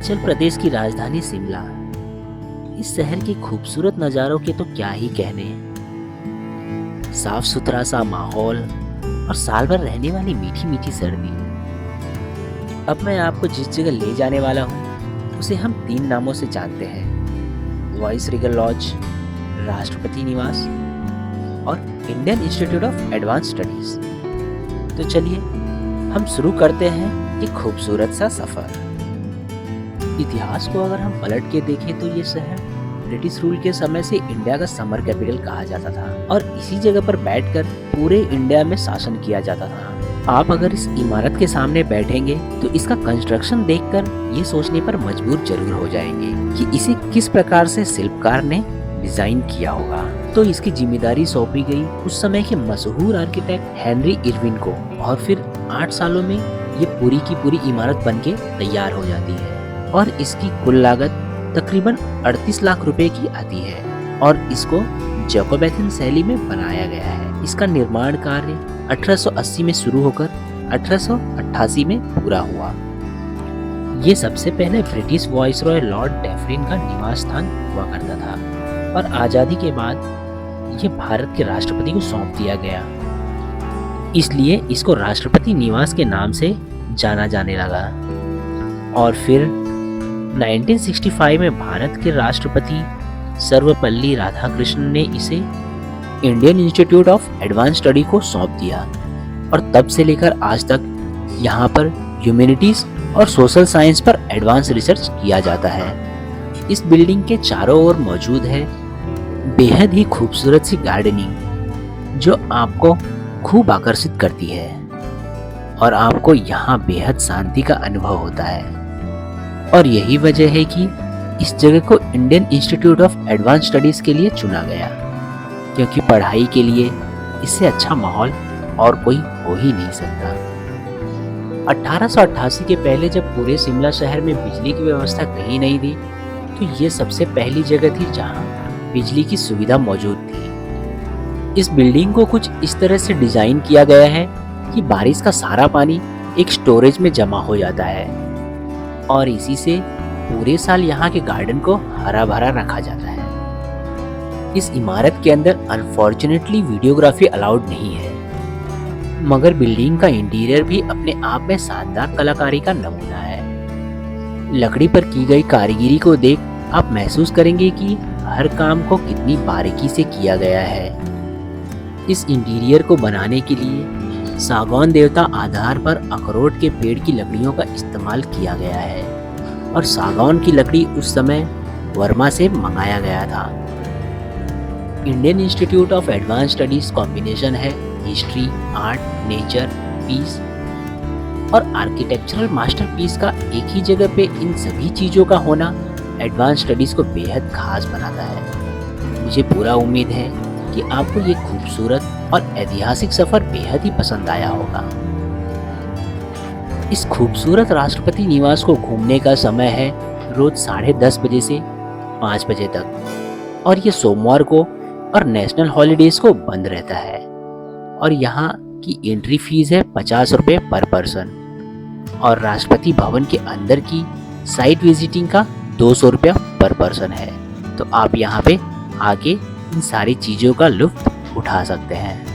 हिमाचल प्रदेश की राजधानी शिमला। इस शहर के खूबसूरत नज़ारों के तो क्या ही कहने। साफ सुथरा सा माहौल और साल भर रहने वाली मीठी मीठी सर्दी। अब मैं आपको जिस जगह ले जाने वाला हूँ उसे हम 3 नामों से जानते हैं: वॉइस रिगल लॉज, राष्ट्रपति निवास और Indian institute of advance studies. तो चलिए हम शुरू करते हैं ये खूबसूरत सा सफ़र। इतिहास को अगर हम पलट के देखें तो ये शहर ब्रिटिश रूल के समय से इंडिया का समर कैपिटल कहा जाता था और इसी जगह पर बैठकर पूरे इंडिया में शासन किया जाता था। आप अगर इस इमारत के सामने बैठेंगे तो इसका कंस्ट्रक्शन देखकर ये सोचने पर मजबूर जरूर हो जाएंगे कि इसे किस प्रकार से शिल्पकार ने डिजाइन किया होगा। तो इसकी जिम्मेदारी सौंपी गई उस समय के मशहूर आर्किटेक्ट हेनरी इरविन को और फिर 8 सालों में ये पूरी की पूरी इमारत बनके तैयार हो जाती है और इसकी कुल लागत तकरीबन 38 लाख रुपए की आती है और इसको जैकोबैथन शैली में बनाया गया है। इसका निर्माण कार्य 1880 में शुरू होकर 1888 में पूरा हुआ। ये सबसे पहले ब्रिटिश वाइसरॉय लॉर्ड डैफरिन का निवास स्थान हुआ करता था और आज़ादी के बाद ये भारत के राष्ट्रपति को सौंप दिया गया, इसलिए इसको राष्ट्रपति निवास के नाम से जाना जाने लगा। और फिर 1965 में भारत के राष्ट्रपति सर्वपल्ली राधाकृष्णन ने इसे Indian institute of advance study को सौंप दिया और तब से लेकर आज तक यहाँ पर ह्यूमैनिटीज और सोशल साइंस पर एडवांस रिसर्च किया जाता है। इस बिल्डिंग के चारों ओर मौजूद है बेहद ही खूबसूरत सी गार्डनिंग जो आपको खूब आकर्षित करती है और आपको यहाँ बेहद शांति का अनुभव होता है। और यही वजह है कि इस जगह को Indian institute of advance studies के लिए चुना गया, क्योंकि पढ़ाई के लिए इससे अच्छा माहौल और कोई हो ही नहीं सकता। 1888 के पहले जब पूरे शिमला शहर में बिजली की व्यवस्था कहीं नहीं थी तो ये सबसे पहली जगह थी जहां बिजली की सुविधा मौजूद थी। इस बिल्डिंग को कुछ इस तरह से डिजाइन किया गया है कि बारिश का सारा पानी एक स्टोरेज में जमा हो जाता है और इसी से पूरे साल यहाँ के गार्डन को हरा भरा रखा जाता है। इस इमारत के अंदर अनफॉर्चुनेटली वीडियोग्राफी अलाउड नहीं है, मगर बिल्डिंग का इंटीरियर भी अपने आप में शानदार कलाकारी का नमूना है। लकड़ी पर की गई कारीगरी को देख आप महसूस करेंगे कि हर काम को कितनी बारीकी से किया गया है। इस इंटीरियर को बनाने के लिए सागौन देवता आधार पर अखरोट के पेड़ की लकड़ियों का इस्तेमाल किया गया है और सागौन की लकड़ी उस समय वर्मा से मंगाया गया था। Indian institute of advance studies combination है हिस्ट्री, आर्ट, नेचर, पीस और आर्किटेक्चरल मास्टरपीस का। एक ही जगह पे इन सभी चीज़ों का होना एडवांस स्टडीज को बेहद खास बनाता है। मुझे पूरा उम्मीद है कि आपको ये खूबसूरत और ऐतिहासिक सफर बेहद ही पसंद आया होगा। इस खूबसूरत राष्ट्रपति निवास को घूमने का समय है रोज 10:30 बजे से 5 बजे तक और ये सोमवार को और नेशनल हॉलीडेज को बंद रहता है और यहाँ की एंट्री फीस है 50 रुपये पर पर्सन और राष्ट्रपति भवन के अंदर की साइट विजिटिंग का 200 रुपया पर पर्सन है। तो आप यहाँ पे आके इन सारी चीज़ों का लुत्फ उठा सकते हैं।